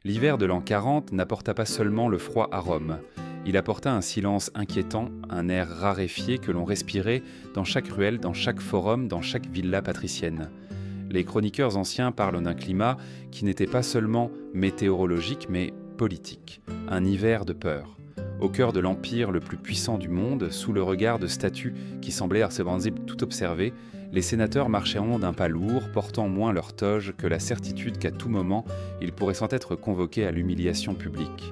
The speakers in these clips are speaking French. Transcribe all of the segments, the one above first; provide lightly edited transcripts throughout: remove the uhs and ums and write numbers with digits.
L'hiver de l'an 40 n'apporta pas seulement le froid à Rome. Il apporta un silence inquiétant, un air raréfié que l'on respirait dans chaque ruelle, dans chaque forum, dans chaque villa patricienne. Les chroniqueurs anciens parlent d'un climat qui n'était pas seulement météorologique, mais politique. Un hiver de peur. Au cœur de l'empire le plus puissant du monde, sous le regard de statues qui semblaient Arcebanzib tout observer, les sénateurs marcheront d'un pas lourd, portant moins leur toge que la certitude qu'à tout moment, ils pourraient sans être convoqués à l'humiliation publique.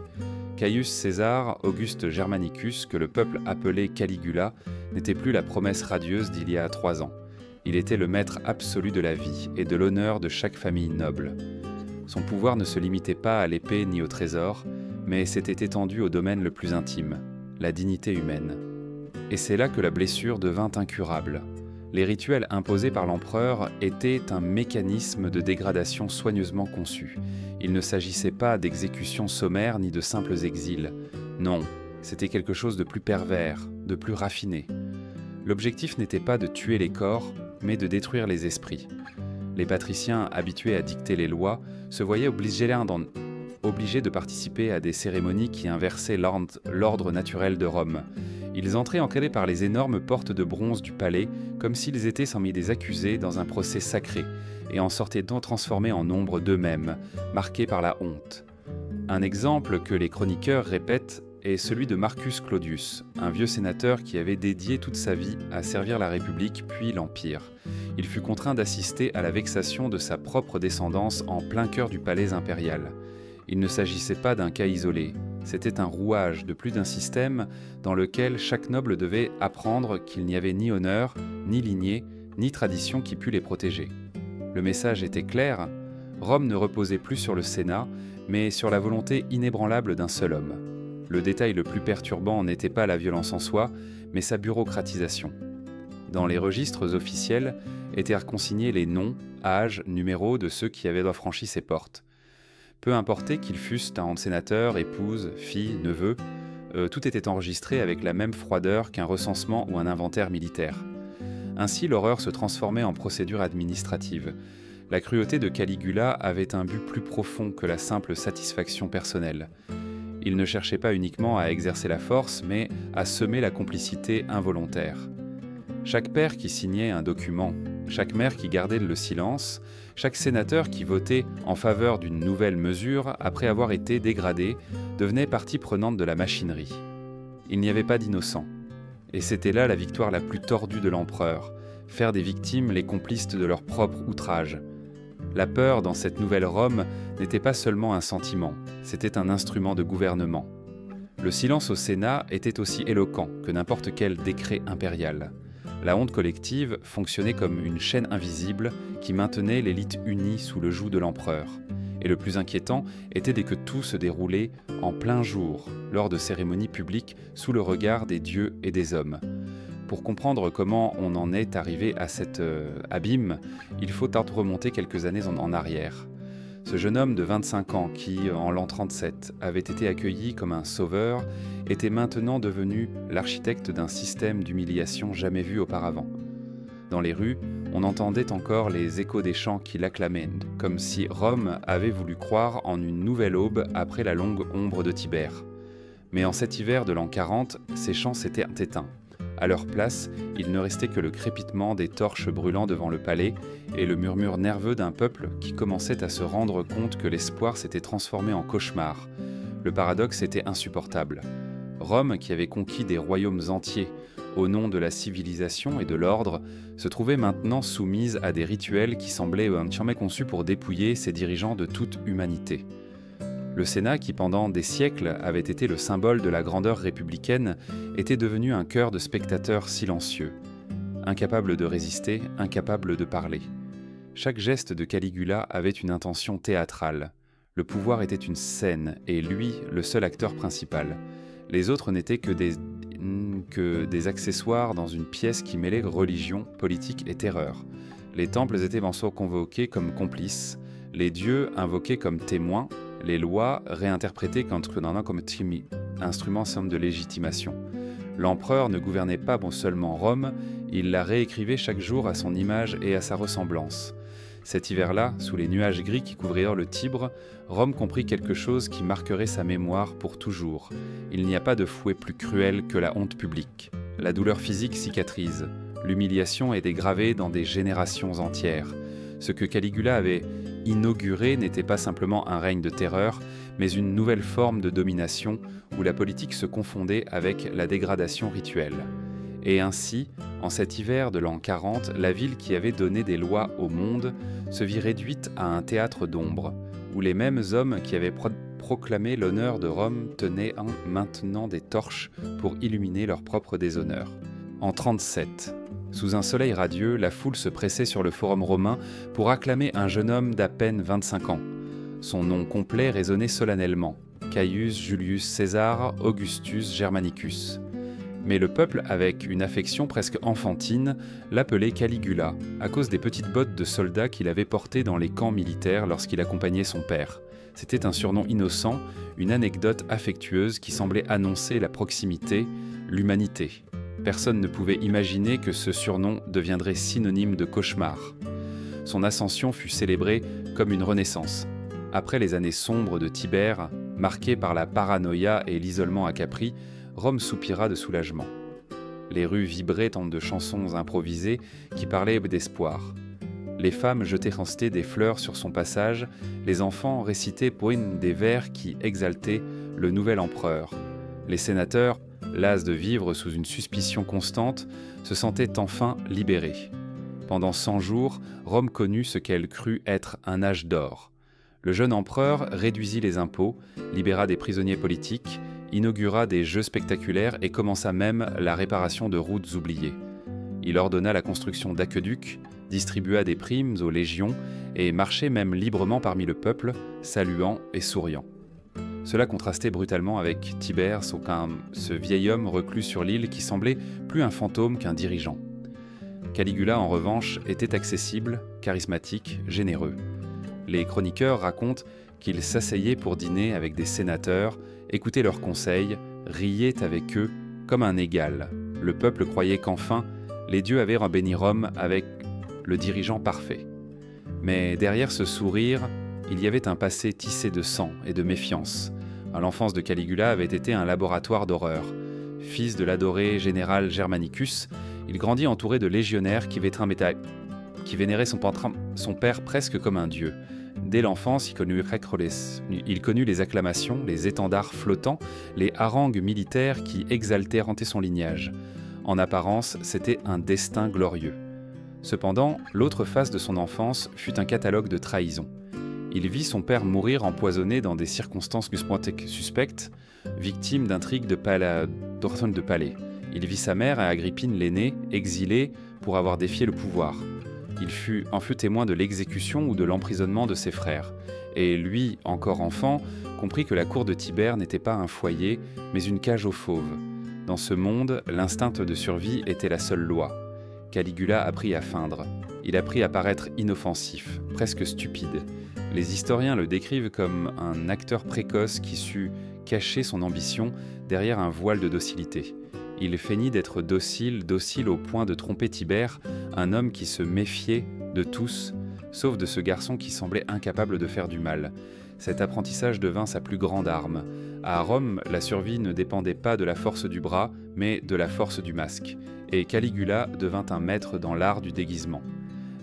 Caius César, Auguste Germanicus, que le peuple appelait Caligula, n'était plus la promesse radieuse d'il y a 3 ans. Il était le maître absolu de la vie et de l'honneur de chaque famille noble. Son pouvoir ne se limitait pas à l'épée ni au trésor, mais s'était étendu au domaine le plus intime, la dignité humaine. Et c'est là que la blessure devint incurable. Les rituels imposés par l'empereur étaient un mécanisme de dégradation soigneusement conçu. Il ne s'agissait pas d'exécutions sommaires ni de simples exils. Non, c'était quelque chose de plus pervers, de plus raffiné. L'objectif n'était pas de tuer les corps, mais de détruire les esprits. Les patriciens, habitués à dicter les lois, se voyaient obligés de participer à des cérémonies qui inversaient l'ordre naturel de Rome. Ils entraient encadrés par les énormes portes de bronze du palais, comme s'ils étaient parmi des accusés dans un procès sacré, et en sortaient donc transformés en ombre d'eux-mêmes, marqués par la honte. Un exemple que les chroniqueurs répètent est celui de Marcus Claudius, un vieux sénateur qui avait dédié toute sa vie à servir la République puis l'Empire. Il fut contraint d'assister à la vexation de sa propre descendance en plein cœur du palais impérial. Il ne s'agissait pas d'un cas isolé, c'était un rouage de plus d'un système dans lequel chaque noble devait apprendre qu'il n'y avait ni honneur, ni lignée, ni tradition qui pût les protéger. Le message était clair, Rome ne reposait plus sur le Sénat, mais sur la volonté inébranlable d'un seul homme. Le détail le plus perturbant n'était pas la violence en soi, mais sa bureaucratisation. Dans les registres officiels étaient consignés les noms, âges, numéros de ceux qui avaient franchi ces portes. Peu importait qu'ils fussent un sénateur, épouse, fille, neveu, tout était enregistré avec la même froideur qu'un recensement ou un inventaire militaire. Ainsi, l'horreur se transformait en procédure administrative. La cruauté de Caligula avait un but plus profond que la simple satisfaction personnelle. Il ne cherchait pas uniquement à exercer la force, mais à semer la complicité involontaire. Chaque père qui signait un document, chaque mère qui gardait le silence, chaque sénateur qui votait en faveur d'une nouvelle mesure après avoir été dégradé, devenait partie prenante de la machinerie. Il n'y avait pas d'innocents. Et c'était là la victoire la plus tordue de l'empereur, faire des victimes les complices de leur propre outrage. La peur dans cette nouvelle Rome n'était pas seulement un sentiment, c'était un instrument de gouvernement. Le silence au Sénat était aussi éloquent que n'importe quel décret impérial. La honte collective fonctionnait comme une chaîne invisible qui maintenait l'élite unie sous le joug de l'empereur. Et le plus inquiétant était dès que tout se déroulait en plein jour, lors de cérémonies publiques sous le regard des dieux et des hommes. Pour comprendre comment on en est arrivé à cet abîme, il faut remonter quelques années en arrière. Ce jeune homme de 25 ans qui, en l'an 37, avait été accueilli comme un sauveur, était maintenant devenu l'architecte d'un système d'humiliation jamais vu auparavant. Dans les rues, on entendait encore les échos des chants qui l'acclamaient, comme si Rome avait voulu croire en une nouvelle aube après la longue ombre de Tibère. Mais en cet hiver de l'an 40, ces chants s'étaient éteints. À leur place, il ne restait que le crépitement des torches brûlant devant le palais et le murmure nerveux d'un peuple qui commençait à se rendre compte que l'espoir s'était transformé en cauchemar. Le paradoxe était insupportable. Rome, qui avait conquis des royaumes entiers au nom de la civilisation et de l'ordre, se trouvait maintenant soumise à des rituels qui semblaient entièrement conçus pour dépouiller ses dirigeants de toute humanité. Le Sénat, qui pendant des siècles avait été le symbole de la grandeur républicaine, était devenu un chœur de spectateurs silencieux, incapable de résister, incapable de parler. Chaque geste de Caligula avait une intention théâtrale. Le pouvoir était une scène, et lui, le seul acteur principal. Les autres n'étaient que des accessoires dans une pièce qui mêlait religion, politique et terreur. Les temples étaient convoqués comme complices, les dieux invoqués comme témoins, les lois réinterprétées comme instruments de légitimation. L'empereur ne gouvernait pas seulement Rome, il la réécrivait chaque jour à son image et à sa ressemblance. Cet hiver-là, sous les nuages gris qui couvrirent le Tibre, Rome comprit quelque chose qui marquerait sa mémoire pour toujours. Il n'y a pas de fouet plus cruel que la honte publique. La douleur physique cicatrise. L'humiliation est dégravée dans des générations entières. Ce que Caligula avait inauguré n'était pas simplement un règne de terreur, mais une nouvelle forme de domination où la politique se confondait avec la dégradation rituelle. Et ainsi, en cet hiver de l'an 40, la ville qui avait donné des lois au monde se vit réduite à un théâtre d'ombre, où les mêmes hommes qui avaient proclamé l'honneur de Rome tenaient maintenant des torches pour illuminer leur propre déshonneur. En 37, sous un soleil radieux, la foule se pressait sur le forum romain pour acclamer un jeune homme d'à peine 25 ans. Son nom complet résonnait solennellement, Caius Julius Caesar Augustus Germanicus. Mais le peuple, avec une affection presque enfantine, l'appelait Caligula, à cause des petites bottes de soldats qu'il avait portées dans les camps militaires lorsqu'il accompagnait son père. C'était un surnom innocent, une anecdote affectueuse qui semblait annoncer la proximité, l'humanité. Personne ne pouvait imaginer que ce surnom deviendrait synonyme de cauchemar. Son ascension fut célébrée comme une renaissance. Après les années sombres de Tibère, marquées par la paranoïa et l'isolement à Capri, Rome soupira de soulagement. Les rues vibraient de chansons improvisées qui parlaient d'espoir. Les femmes jetaient des fleurs sur son passage, les enfants récitaient pour une des vers qui exaltaient le nouvel empereur. Les sénateurs, las de vivre sous une suspicion constante, se sentaient enfin libérés. Pendant 100 jours, Rome connut ce qu'elle crut être un âge d'or. Le jeune empereur réduisit les impôts, libéra des prisonniers politiques, inaugura des jeux spectaculaires et commença même la réparation de routes oubliées. Il ordonna la construction d'aqueducs, distribua des primes aux légions et marchait même librement parmi le peuple, saluant et souriant. Cela contrastait brutalement avec Tibère, ce vieil homme reclus sur l'île qui semblait plus un fantôme qu'un dirigeant. Caligula, en revanche, était accessible, charismatique, généreux. Les chroniqueurs racontent qu'il s'asseyait pour dîner avec des sénateurs, écoutait leurs conseils, riait avec eux comme un égal. Le peuple croyait qu'enfin, les dieux avaient béni Rome avec le dirigeant parfait. Mais derrière ce sourire, il y avait un passé tissé de sang et de méfiance. L'enfance de Caligula avait été un laboratoire d'horreur. Fils de l'adoré général Germanicus, il grandit entouré de légionnaires qui vénéraient son père presque comme un dieu. Dès l'enfance, il connut les acclamations, les étendards flottants, les harangues militaires qui exaltaient son lignage. En apparence, c'était un destin glorieux. Cependant, l'autre face de son enfance fut un catalogue de trahisons. Il vit son père mourir empoisonné dans des circonstances suspectes, victime d'intrigues de palais. Il vit sa mère, Agrippine l'aînée, exilée pour avoir défié le pouvoir. Il en fut témoin de l'exécution ou de l'emprisonnement de ses frères. Et lui, encore enfant, comprit que la cour de Tibère n'était pas un foyer, mais une cage aux fauves. Dans ce monde, l'instinct de survie était la seule loi. Caligula apprit à feindre. Il apprit à paraître inoffensif, presque stupide. Les historiens le décrivent comme un acteur précoce qui sut cacher son ambition derrière un voile de docilité. Il feignit d'être docile au point de tromper Tibère, un homme qui se méfiait de tous, sauf de ce garçon qui semblait incapable de faire du mal. Cet apprentissage devint sa plus grande arme. À Rome, la survie ne dépendait pas de la force du bras, mais de la force du masque. Et Caligula devint un maître dans l'art du déguisement.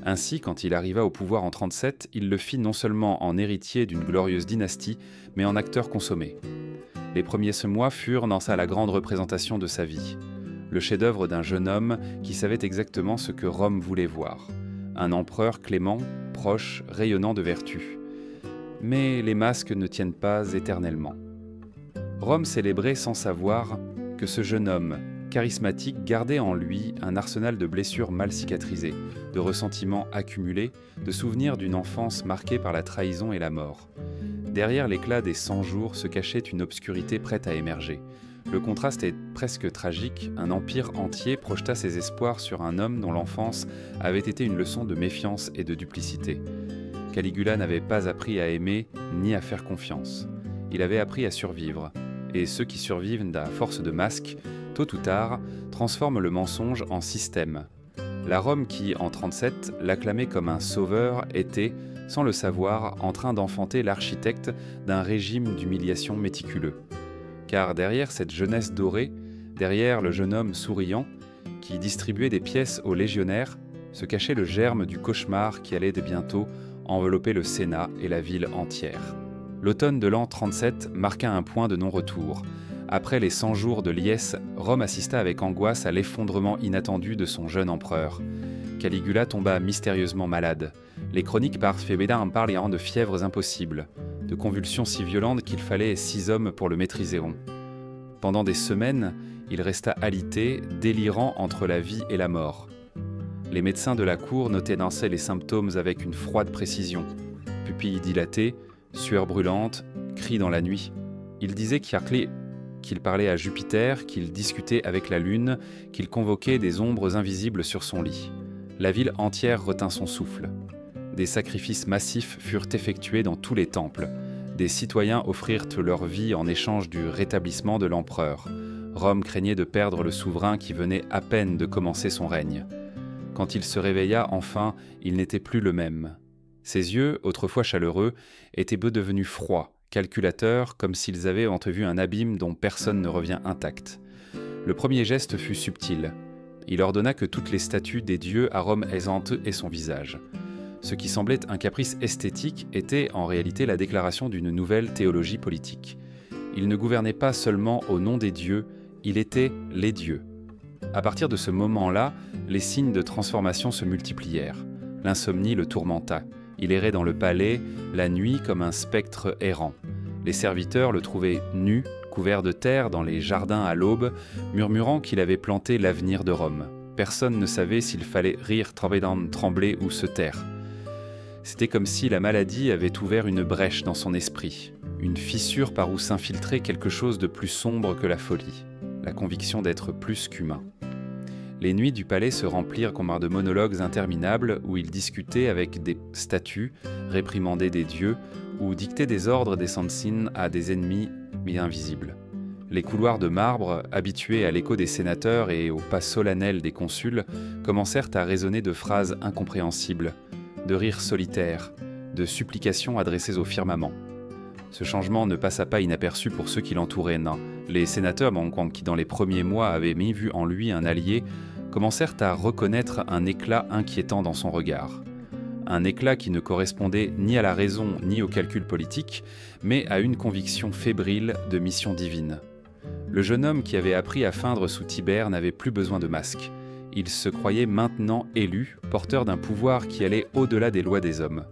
Ainsi, quand il arriva au pouvoir en 37, il le fit non seulement en héritier d'une glorieuse dynastie, mais en acteur consommé. Les premiers mois furent dans la grande représentation de sa vie. Le chef-d'œuvre d'un jeune homme qui savait exactement ce que Rome voulait voir. Un empereur clément, proche, rayonnant de vertu. Mais les masques ne tiennent pas éternellement. Rome célébrait sans savoir que ce jeune homme, charismatique, gardait en lui un arsenal de blessures mal cicatrisées, de ressentiments accumulés, de souvenirs d'une enfance marquée par la trahison et la mort. Derrière l'éclat des 100 jours se cachait une obscurité prête à émerger. Le contraste est presque tragique, un empire entier projeta ses espoirs sur un homme dont l'enfance avait été une leçon de méfiance et de duplicité. Caligula n'avait pas appris à aimer ni à faire confiance. Il avait appris à survivre, et ceux qui survivent à force de masques, tôt ou tard, transforment le mensonge en système. La Rome qui, en 37, l'acclamait comme un sauveur, était, sans le savoir, en train d'enfanter l'architecte d'un régime d'humiliation méticuleux. Car derrière cette jeunesse dorée, derrière le jeune homme souriant, qui distribuait des pièces aux légionnaires, se cachait le germe du cauchemar qui allait de bientôt envelopper le Sénat et la ville entière. L'automne de l'an 37 marqua un point de non-retour. Après les 100 jours de liesse, Rome assista avec angoisse à l'effondrement inattendu de son jeune empereur. Caligula tomba mystérieusement malade. Les chroniques en parlant de fièvres impossibles, de convulsions si violentes qu'il fallait 6 hommes pour le maîtriser. Pendant des semaines, il resta alité, délirant entre la vie et la mort. Les médecins de la cour notaient les symptômes avec une froide précision. Pupilles dilatées, sueur brûlante, cris dans la nuit. Ils disaient qu'il parlait à Jupiter, qu'il discutait avec la lune, qu'il convoquait des ombres invisibles sur son lit. La ville entière retint son souffle. Des sacrifices massifs furent effectués dans tous les temples. Des citoyens offrirent leur vie en échange du rétablissement de l'empereur. Rome craignait de perdre le souverain qui venait à peine de commencer son règne. Quand il se réveilla enfin, il n'était plus le même. Ses yeux, autrefois chaleureux, étaient devenus froids, calculateurs, comme s'ils avaient entrevu un abîme dont personne ne revient intact. Le premier geste fut subtil. Il ordonna que toutes les statues des dieux à Rome aient son visage. Ce qui semblait un caprice esthétique était en réalité la déclaration d'une nouvelle théologie politique. Il ne gouvernait pas seulement au nom des dieux, il était les dieux. À partir de ce moment-là, les signes de transformation se multiplièrent. L'insomnie le tourmenta. Il errait dans le palais, la nuit comme un spectre errant. Les serviteurs le trouvaient nu, couvert de terre dans les jardins à l'aube, murmurant qu'il avait planté l'avenir de Rome. Personne ne savait s'il fallait rire, trembler ou se taire. C'était comme si la maladie avait ouvert une brèche dans son esprit, une fissure par où s'infiltrait quelque chose de plus sombre que la folie, la conviction d'être plus qu'humain. Les nuits du palais se remplirent comme de monologues interminables où il discutait avec des statues, réprimandait des dieux ou dictait des ordres des Sansines à des ennemis mais invisibles. Les couloirs de marbre, habitués à l'écho des sénateurs et au pas solennel des consuls, commencèrent à résonner de phrases incompréhensibles, de rires solitaires, de supplications adressées au firmament. Ce changement ne passa pas inaperçu pour ceux qui l'entouraient. Les sénateurs, qui dans les premiers mois avaient vu en lui un allié, commencèrent à reconnaître un éclat inquiétant dans son regard. Un éclat qui ne correspondait ni à la raison ni au calcul politique, mais à une conviction fébrile de mission divine. Le jeune homme qui avait appris à feindre sous Tibère n'avait plus besoin de masque. Il se croyait maintenant élu, porteur d'un pouvoir qui allait au-delà des lois des hommes.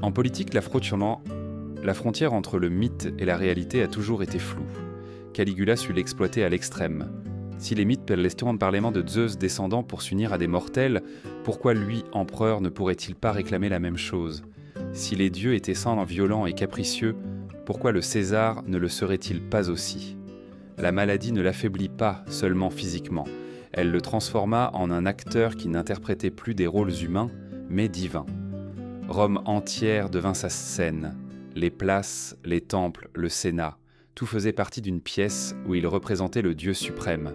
En politique, la frontière entre le mythe et la réalité a toujours été floue. Caligula sut l'exploiter à l'extrême. Si les mythes laissent parlement de Zeus descendant pour s'unir à des mortels, pourquoi lui, empereur, ne pourrait-il pas réclamer la même chose? Si les dieux étaient sans violents et capricieux, pourquoi le César ne le serait-il pas aussi? La maladie ne l'affaiblit pas seulement physiquement, elle le transforma en un acteur qui n'interprétait plus des rôles humains, mais divins. Rome entière devint sa scène. Les places, les temples, le Sénat, tout faisait partie d'une pièce où il représentait le Dieu suprême.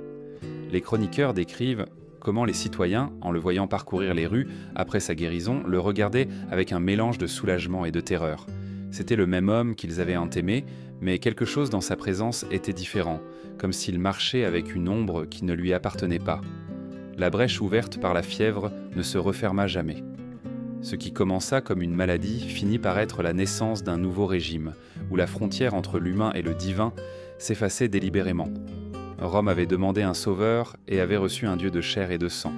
Les chroniqueurs décrivent comment les citoyens, en le voyant parcourir les rues après sa guérison, le regardaient avec un mélange de soulagement et de terreur. C'était le même homme qu'ils avaient entamé, mais quelque chose dans sa présence était différent, comme s'il marchait avec une ombre qui ne lui appartenait pas. La brèche ouverte par la fièvre ne se referma jamais. Ce qui commença comme une maladie finit par être la naissance d'un nouveau régime, où la frontière entre l'humain et le divin s'effaçait délibérément. Rome avait demandé un sauveur et avait reçu un Dieu de chair et de sang.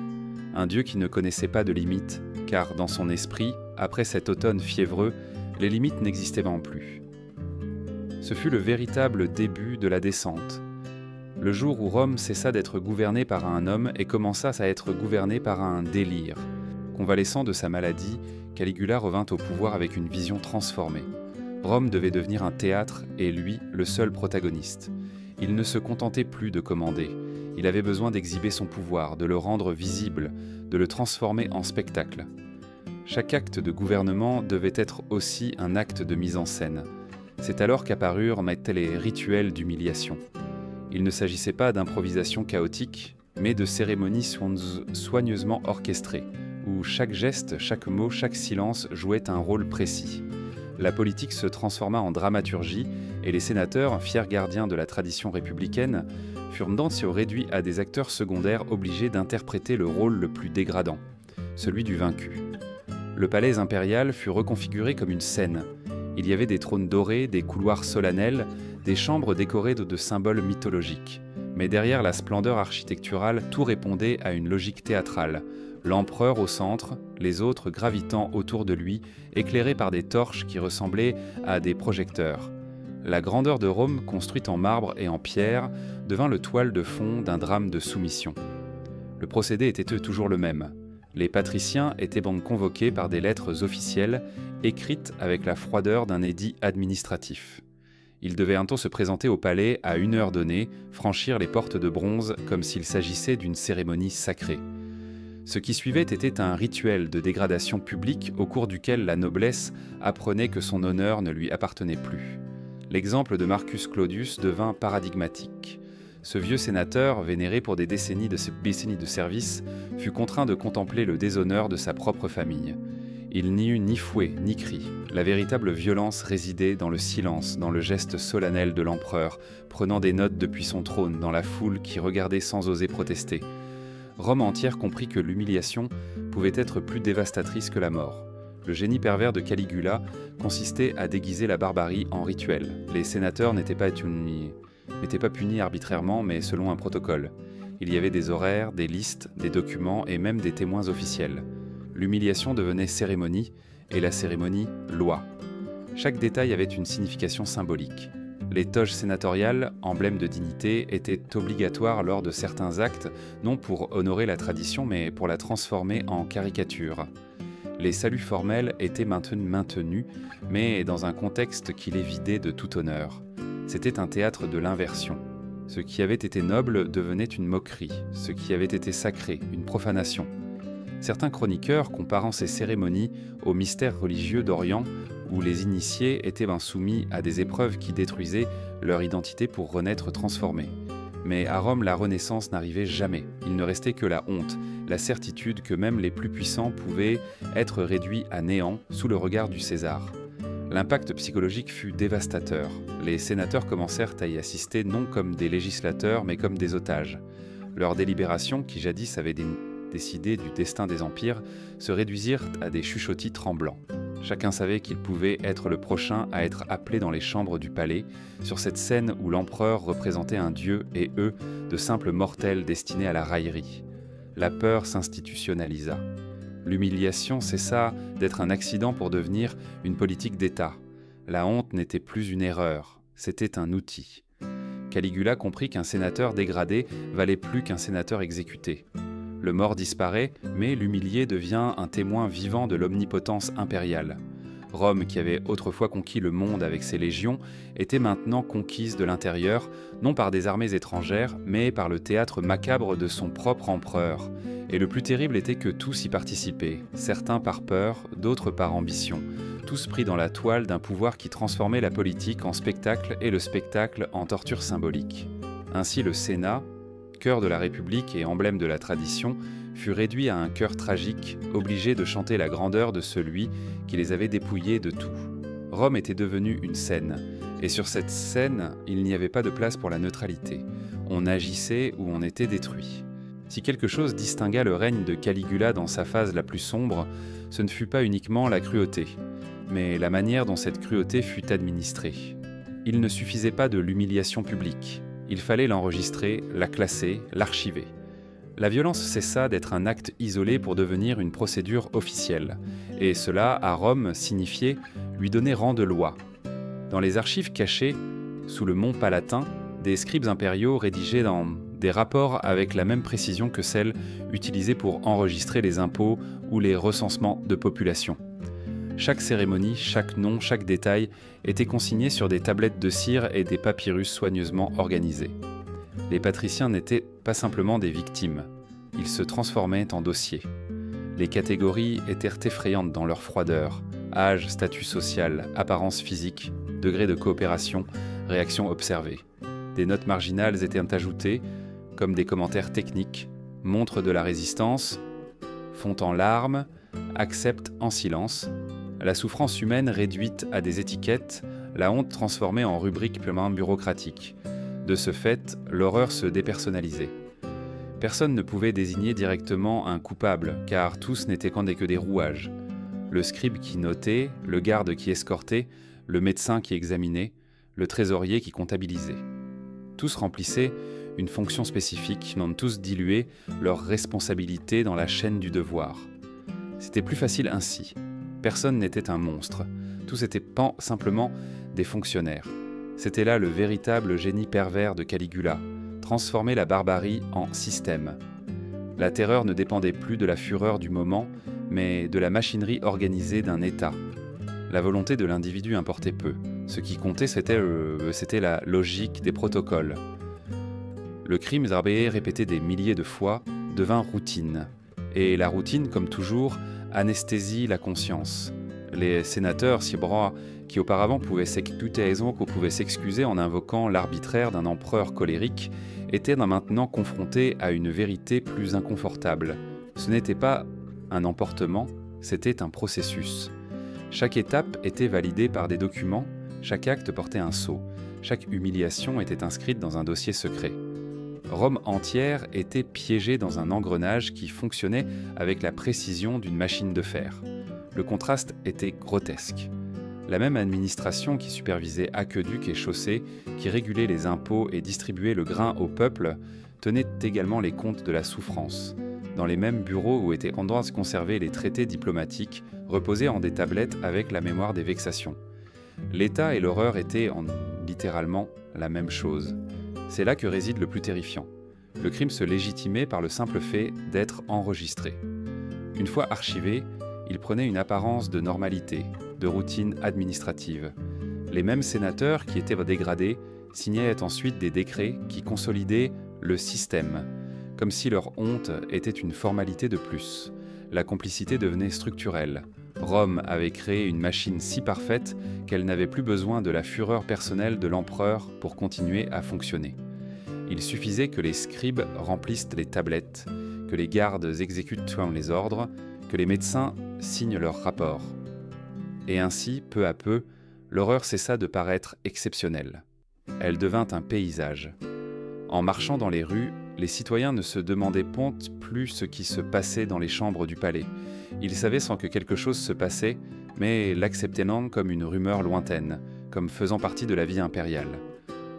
Un Dieu qui ne connaissait pas de limites, car dans son esprit, après cet automne fiévreux, les limites n'existaient plus. Ce fut le véritable début de la descente. Le jour où Rome cessa d'être gouvernée par un homme et commença à être gouvernée par un délire. Convalescent de sa maladie, Caligula revint au pouvoir avec une vision transformée. Rome devait devenir un théâtre et lui, le seul protagoniste. Il ne se contentait plus de commander. Il avait besoin d'exhiber son pouvoir, de le rendre visible, de le transformer en spectacle. Chaque acte de gouvernement devait être aussi un acte de mise en scène. C'est alors qu'apparurent les rituels d'humiliation. Il ne s'agissait pas d'improvisation chaotique, mais de cérémonies soigneusement orchestrées, où chaque geste, chaque mot, chaque silence jouait un rôle précis. La politique se transforma en dramaturgie, et les sénateurs, fiers gardiens de la tradition républicaine, furent d'ancio réduits à des acteurs secondaires obligés d'interpréter le rôle le plus dégradant, celui du vaincu. Le palais impérial fut reconfiguré comme une scène. Il y avait des trônes dorés, des couloirs solennels, des chambres décorées de symboles mythologiques. Mais derrière la splendeur architecturale, tout répondait à une logique théâtrale. L'empereur au centre, les autres gravitant autour de lui, éclairés par des torches qui ressemblaient à des projecteurs. La grandeur de Rome, construite en marbre et en pierre, devint le toile de fond d'un drame de soumission. Le procédé était toujours le même. Les patriciens étaient donc convoqués par des lettres officielles, écrites avec la froideur d'un édit administratif. Ils devaient bientôt se présenter au palais à une heure donnée, franchir les portes de bronze comme s'il s'agissait d'une cérémonie sacrée. Ce qui suivait était un rituel de dégradation publique au cours duquel la noblesse apprenait que son honneur ne lui appartenait plus. L'exemple de Marcus Claudius devint paradigmatique. Ce vieux sénateur, vénéré pour des décennies de service, fut contraint de contempler le déshonneur de sa propre famille. Il n'y eut ni fouet, ni cri. La véritable violence résidait dans le silence, dans le geste solennel de l'empereur, prenant des notes depuis son trône dans la foule qui regardait sans oser protester. Rome entière comprit que l'humiliation pouvait être plus dévastatrice que la mort. Le génie pervers de Caligula consistait à déguiser la barbarie en rituel. Les sénateurs n'étaient pas punis arbitrairement, mais selon un protocole. Il y avait des horaires, des listes, des documents et même des témoins officiels. L'humiliation devenait cérémonie, et la cérémonie, loi. Chaque détail avait une signification symbolique. Les toges sénatoriales, emblèmes de dignité, étaient obligatoires lors de certains actes, non pour honorer la tradition, mais pour la transformer en caricature. Les saluts formels étaient maintenus, mais dans un contexte qui les vidait de tout honneur. C'était un théâtre de l'inversion. Ce qui avait été noble devenait une moquerie, ce qui avait été sacré, une profanation. Certains chroniqueurs, comparant ces cérémonies aux mystères religieux d'Orient, où les initiés étaient soumis à des épreuves qui détruisaient leur identité pour renaître transformés. Mais à Rome, la renaissance n'arrivait jamais. Il ne restait que la honte, la certitude que même les plus puissants pouvaient être réduits à néant sous le regard du César. L'impact psychologique fut dévastateur. Les sénateurs commencèrent à y assister non comme des législateurs, mais comme des otages. Leurs délibérations, qui jadis avaient décidé du destin des empires, se réduisirent à des chuchotis tremblants. Chacun savait qu'il pouvait être le prochain à être appelé dans les chambres du palais, sur cette scène où l'empereur représentait un dieu et eux, de simples mortels destinés à la raillerie. La peur s'institutionnalisa. L'humiliation cessa d'être un accident pour devenir une politique d'État. La honte n'était plus une erreur, c'était un outil. Caligula comprit qu'un sénateur dégradé valait plus qu'un sénateur exécuté. Le mort disparaît, mais l'humilié devient un témoin vivant de l'omnipotence impériale. Rome, qui avait autrefois conquis le monde avec ses légions, était maintenant conquise de l'intérieur, non par des armées étrangères, mais par le théâtre macabre de son propre empereur. Et le plus terrible était que tous y participaient, certains par peur, d'autres par ambition, tous pris dans la toile d'un pouvoir qui transformait la politique en spectacle et le spectacle en torture symbolique. Ainsi le Sénat, cœur de la République et emblème de la tradition, fut réduit à un cœur tragique, obligé de chanter la grandeur de celui qui les avait dépouillés de tout. Rome était devenue une scène, et sur cette scène, il n'y avait pas de place pour la neutralité. On agissait ou on était détruit. Si quelque chose distingua le règne de Caligula dans sa phase la plus sombre, ce ne fut pas uniquement la cruauté, mais la manière dont cette cruauté fut administrée. Il ne suffisait pas de l'humiliation publique. Il fallait l'enregistrer, la classer, l'archiver. La violence cessa d'être un acte isolé pour devenir une procédure officielle. Et cela, à Rome, signifiait lui donner rang de loi. Dans les archives cachées, sous le mont Palatin, des scribes impériaux rédigeaient dans des rapports avec la même précision que celle utilisée pour enregistrer les impôts ou les recensements de population. Chaque cérémonie, chaque nom, chaque détail était consigné sur des tablettes de cire et des papyrus soigneusement organisés. Les patriciens n'étaient pas simplement des victimes, ils se transformaient en dossiers. Les catégories étaient effrayantes dans leur froideur, âge, statut social, apparence physique, degré de coopération, réaction observée. Des notes marginales étaient ajoutées, comme des commentaires techniques, montrent de la résistance, font en larmes, acceptent en silence, la souffrance humaine réduite à des étiquettes, la honte transformée en rubrique purement bureaucratique. De ce fait, l'horreur se dépersonnalisait. Personne ne pouvait désigner directement un coupable, car tous n'étaient qu'en que des rouages. Le scribe qui notait, le garde qui escortait, le médecin qui examinait, le trésorier qui comptabilisait. Tous remplissaient une fonction spécifique, n'ont tous dilué leur responsabilité dans la chaîne du devoir. C'était plus facile ainsi. Personne n'était un monstre. Tous étaient simplement des fonctionnaires. C'était là le véritable génie pervers de Caligula, transformer la barbarie en système. La terreur ne dépendait plus de la fureur du moment, mais de la machinerie organisée d'un État. La volonté de l'individu importait peu. Ce qui comptait, c'était la logique des protocoles. Le crime répété des milliers de fois devint routine. Et la routine, comme toujours, anesthésie la conscience. Les sénateurs qui auparavant pouvaient s'excuser en invoquant l'arbitraire d'un empereur colérique, étaient maintenant confrontés à une vérité plus inconfortable. Ce n'était pas un emportement, c'était un processus. Chaque étape était validée par des documents, chaque acte portait un sceau, chaque humiliation était inscrite dans un dossier secret. Rome entière était piégée dans un engrenage qui fonctionnait avec la précision d'une machine de fer. Le contraste était grotesque. La même administration qui supervisait aqueducs et chaussées, qui régulait les impôts et distribuait le grain au peuple, tenait également les comptes de la souffrance. Dans les mêmes bureaux où étaient conservés les traités diplomatiques, reposaient en des tablettes avec la mémoire des vexations. L'État et l'horreur étaient littéralement la même chose. C'est là que réside le plus terrifiant. Le crime se légitimait par le simple fait d'être enregistré. Une fois archivé, il prenait une apparence de normalité, de routine administrative. Les mêmes sénateurs qui étaient dégradés signaient ensuite des décrets qui consolidaient le système, comme si leur honte était une formalité de plus. La complicité devenait structurelle. Rome avait créé une machine si parfaite qu'elle n'avait plus besoin de la fureur personnelle de l'empereur pour continuer à fonctionner. Il suffisait que les scribes remplissent les tablettes, que les gardes exécutent les ordres, que les médecins signent leurs rapports. Et ainsi, peu à peu, l'horreur cessa de paraître exceptionnelle. Elle devint un paysage. En marchant dans les rues, les citoyens ne se demandaient plus ce qui se passait dans les chambres du palais. Ils savaient sans que quelque chose se passait, mais l'acceptaient comme une rumeur lointaine, comme faisant partie de la vie impériale.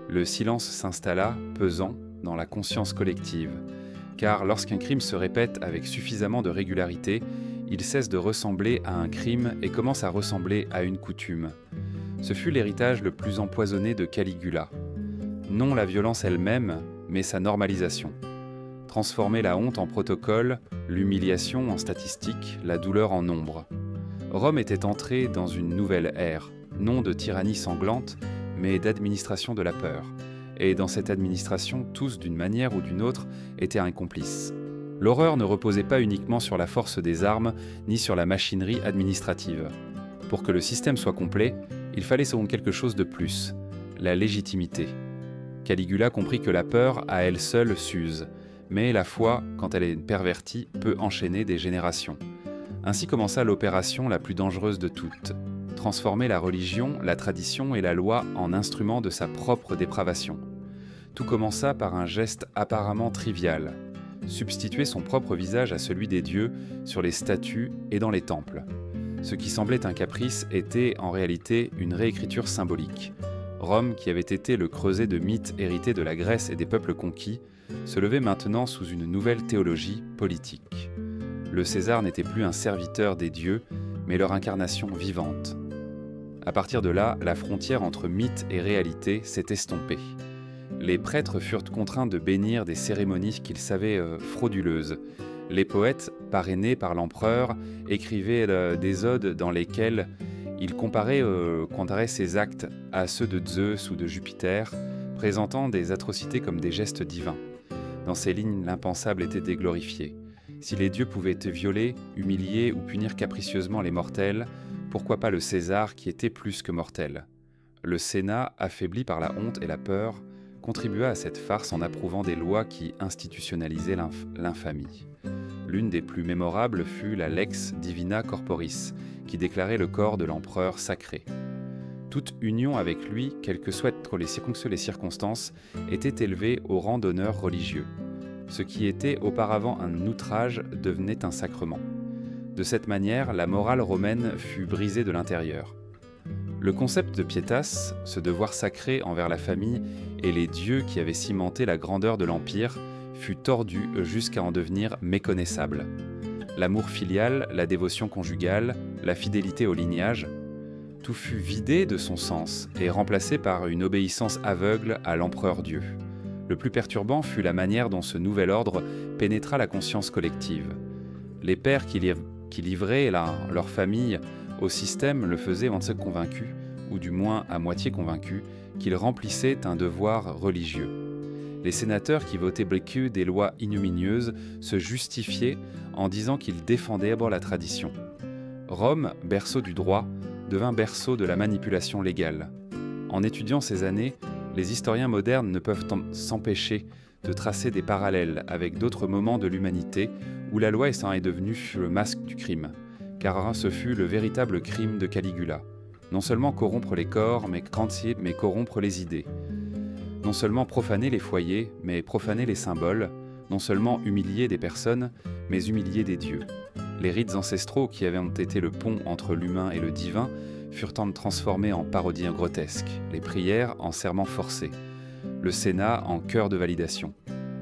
Le silence s'installa, pesant, dans la conscience collective, car lorsqu'un crime se répète avec suffisamment de régularité, il cesse de ressembler à un crime et commence à ressembler à une coutume. Ce fut l'héritage le plus empoisonné de Caligula. Non la violence elle-même, mais sa normalisation. Transformer la honte en protocole, l'humiliation en statistique, la douleur en nombre. Rome était entrée dans une nouvelle ère, non de tyrannie sanglante, mais d'administration de la peur. Et dans cette administration, tous, d'une manière ou d'une autre, étaient un complice. L'horreur ne reposait pas uniquement sur la force des armes, ni sur la machinerie administrative. Pour que le système soit complet, il fallait quelque chose de plus, la légitimité. Caligula comprit que la peur, à elle seule, s'use, mais la foi, quand elle est pervertie, peut enchaîner des générations. Ainsi commença l'opération la plus dangereuse de toutes, transformer la religion, la tradition et la loi en instruments de sa propre dépravation. Tout commença par un geste apparemment trivial, substituer son propre visage à celui des dieux sur les statues et dans les temples. Ce qui semblait un caprice était en réalité une réécriture symbolique. Rome, qui avait été le creuset de mythes hérités de la Grèce et des peuples conquis, se levait maintenant sous une nouvelle théologie politique. Le César n'était plus un serviteur des dieux, mais leur incarnation vivante. À partir de là, la frontière entre mythe et réalité s'est estompée. Les prêtres furent contraints de bénir des cérémonies qu'ils savaient frauduleuses. Les poètes, parrainés par l'empereur, écrivaient des odes dans lesquelles ils comparaient ces actes à ceux de Zeus ou de Jupiter, présentant des atrocités comme des gestes divins. Dans ces lignes, l'impensable était déglorifié. Si les dieux pouvaient violer, humilier ou punir capricieusement les mortels, pourquoi pas le César qui était plus que mortel ? Le Sénat, affaibli par la honte et la peur, contribua à cette farce en approuvant des lois qui institutionnalisaient l'infamie. L'une des plus mémorables fut la Lex Divina Corporis, qui déclarait le corps de l'empereur sacré. Toute union avec lui, quelles que soient les circonstances, était élevée au rang d'honneur religieux. Ce qui était auparavant un outrage devenait un sacrement. De cette manière, la morale romaine fut brisée de l'intérieur. Le concept de pietas, ce devoir sacré envers la famille et les dieux qui avaient cimenté la grandeur de l'Empire, fut tordu jusqu'à en devenir méconnaissable. L'amour filial, la dévotion conjugale, la fidélité au lignage, tout fut vidé de son sens et remplacé par une obéissance aveugle à l'empereur Dieu. Le plus perturbant fut la manière dont ce nouvel ordre pénétra la conscience collective. Les pères qui livraient leur famille au système le faisaient en se convaincus, ou du moins à moitié convaincus, qu'ils remplissaient un devoir religieux. Les sénateurs qui votaient des lois ignominieuses se justifiaient en disant qu'ils défendaient d'abord la tradition. Rome, berceau du droit, devint berceau de la manipulation légale. En étudiant ces années, les historiens modernes ne peuvent s'empêcher de tracer des parallèles avec d'autres moments de l'humanité où la loi est devenue le masque du crime, car ce fut le véritable crime de Caligula. Non seulement corrompre les corps, mais corrompre les idées. Non seulement profaner les foyers, mais profaner les symboles. Non seulement humilier des personnes, mais humilier des dieux. Les rites ancestraux qui avaient été le pont entre l'humain et le divin furent transformés en parodies grotesques, les prières en serments forcés, le Sénat en chœur de validation,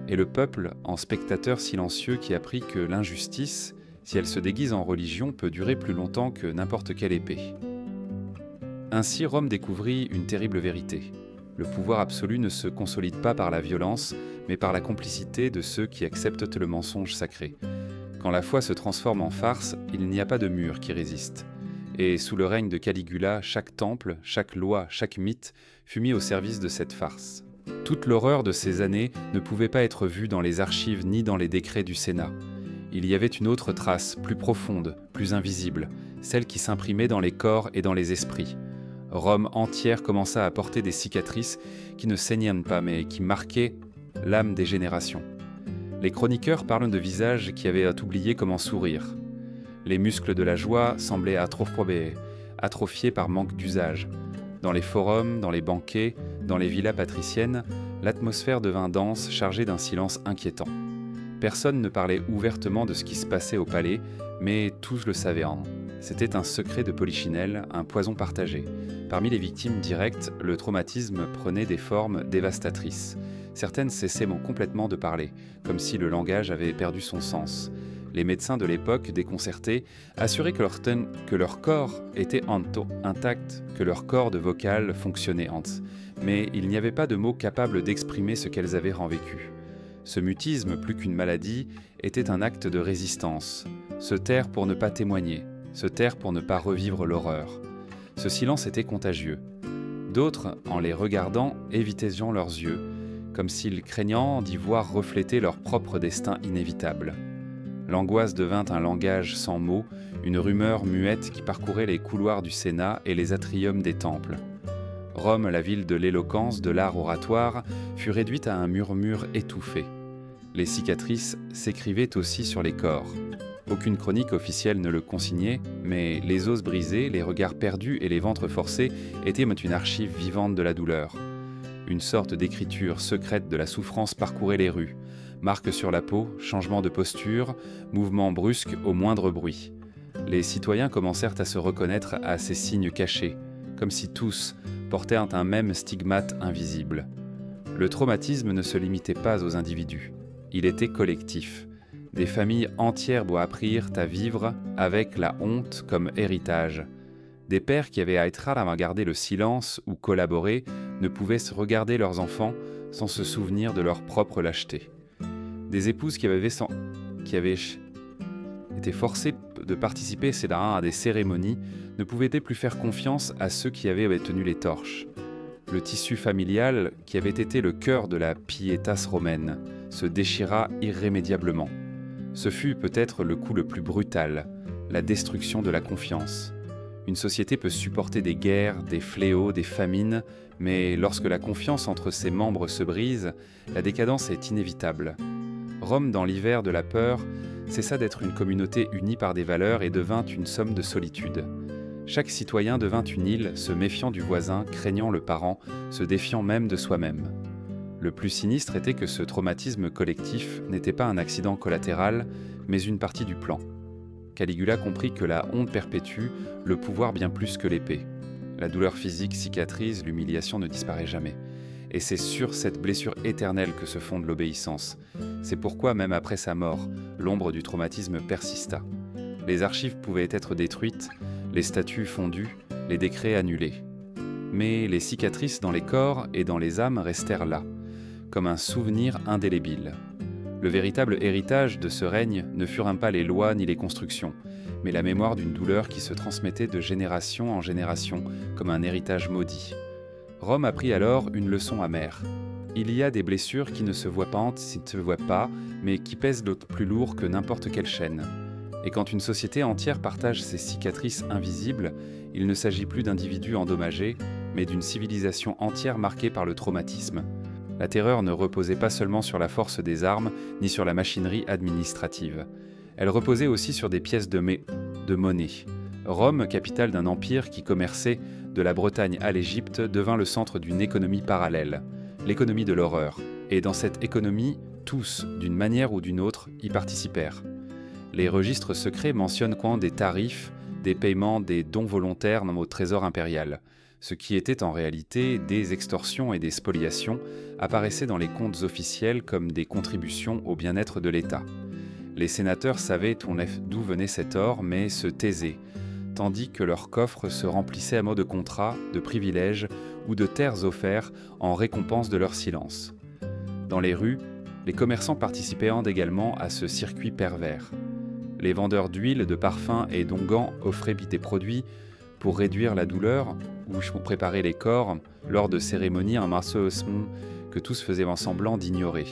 et le peuple en spectateur silencieux qui apprit que l'injustice, si elle se déguise en religion, peut durer plus longtemps que n'importe quelle épée. Ainsi, Rome découvrit une terrible vérité. Le pouvoir absolu ne se consolide pas par la violence, mais par la complicité de ceux qui acceptent le mensonge sacré. Quand la foi se transforme en farce, il n'y a pas de mur qui résiste. Et sous le règne de Caligula, chaque temple, chaque loi, chaque mythe fut mis au service de cette farce. Toute l'horreur de ces années ne pouvait pas être vue dans les archives ni dans les décrets du Sénat. Il y avait une autre trace, plus profonde, plus invisible, celle qui s'imprimait dans les corps et dans les esprits. Rome entière commença à porter des cicatrices qui ne saignaient pas, mais qui marquaient l'âme des générations. Les chroniqueurs parlent de visages qui avaient oublié comment sourire. Les muscles de la joie semblaient atrophiés par manque d'usage. Dans les forums, dans les banquets, dans les villas patriciennes, l'atmosphère devint dense, chargée d'un silence inquiétant. Personne ne parlait ouvertement de ce qui se passait au palais, mais tous le savaient. C'était un secret de Polichinelle, un poison partagé. Parmi les victimes directes, le traumatisme prenait des formes dévastatrices. Certaines cessaient complètement de parler, comme si le langage avait perdu son sens. Les médecins de l'époque, déconcertés, assuraient que leur corps était intact, que leur corde vocale fonctionnait. Mais il n'y avait pas de mots capables d'exprimer ce qu'elles avaient vécu. Ce mutisme, plus qu'une maladie, était un acte de résistance. Se taire pour ne pas témoigner, se taire pour ne pas revivre l'horreur. Ce silence était contagieux. D'autres, en les regardant, évitaient leurs yeux, comme s'ils craignant d'y voir refléter leur propre destin inévitable. L'angoisse devint un langage sans mots, une rumeur muette qui parcourait les couloirs du Sénat et les atriums des temples. Rome, la ville de l'éloquence, de l'art oratoire, fut réduite à un murmure étouffé. Les cicatrices s'écrivaient aussi sur les corps. Aucune chronique officielle ne le consignait, mais les os brisés, les regards perdus et les ventres forcés étaient une archive vivante de la douleur. Une sorte d'écriture secrète de la souffrance parcourait les rues. Marques sur la peau, changement de posture, mouvements brusques au moindre bruit. Les citoyens commencèrent à se reconnaître à ces signes cachés, comme si tous portaient un même stigmate invisible. Le traumatisme ne se limitait pas aux individus. Il était collectif. Des familles entières apprirent à vivre avec la honte comme héritage. Des pères qui avaient à garder le silence ou collaborer ne pouvaient se regarder leurs enfants sans se souvenir de leur propre lâcheté. Des épouses qui avaient été forcées de participer à des cérémonies ne pouvaient plus faire confiance à ceux qui avaient tenu les torches. Le tissu familial, qui avait été le cœur de la pietas romaine, se déchira irrémédiablement. Ce fut peut-être le coup le plus brutal, la destruction de la confiance. Une société peut supporter des guerres, des fléaux, des famines, mais lorsque la confiance entre ses membres se brise, la décadence est inévitable. Rome, dans l'hiver de la peur, cessa d'être une communauté unie par des valeurs et devint une somme de solitude. Chaque citoyen devint une île, se méfiant du voisin, craignant le parent, se défiant même de soi-même. Le plus sinistre était que ce traumatisme collectif n'était pas un accident collatéral, mais une partie du plan. Caligula comprit que la honte perpétue le pouvoir bien plus que l'épée. La douleur physique cicatrise, l'humiliation ne disparaît jamais. Et c'est sur cette blessure éternelle que se fonde l'obéissance. C'est pourquoi, même après sa mort, l'ombre du traumatisme persista. Les archives pouvaient être détruites, les statues fondues, les décrets annulés. Mais les cicatrices dans les corps et dans les âmes restèrent là, comme un souvenir indélébile. Le véritable héritage de ce règne ne furent pas les lois ni les constructions, mais la mémoire d'une douleur qui se transmettait de génération en génération comme un héritage maudit. Rome apprit alors une leçon amère. Il y a des blessures qui ne se voient pas, mais qui pèsent plus lourd que n'importe quelle chaîne. Et quand une société entière partage ces cicatrices invisibles, il ne s'agit plus d'individus endommagés, mais d'une civilisation entière marquée par le traumatisme. La terreur ne reposait pas seulement sur la force des armes, ni sur la machinerie administrative. Elle reposait aussi sur des pièces de monnaie. Rome, capitale d'un empire qui commerçait de la Bretagne à l'Égypte, devint le centre d'une économie parallèle, l'économie de l'horreur. Et dans cette économie, tous, d'une manière ou d'une autre, y participèrent. Les registres secrets mentionnent des tarifs, des paiements, des dons volontaires au trésor impérial. Ce qui était en réalité des extorsions et des spoliations apparaissait dans les comptes officiels comme des contributions au bien-être de l'État. Les sénateurs savaient d'où venait cet or, mais se taisaient, tandis que leurs coffres se remplissaient à mot de contrats, de privilèges ou de terres offerts en récompense de leur silence. Dans les rues, les commerçants participaient également à ce circuit pervers. Les vendeurs d'huile, de parfums et d'onguents offraient des produits pour réduire la douleur ou pour préparer les corps lors de cérémonies en marceau que tous faisaient semblant d'ignorer.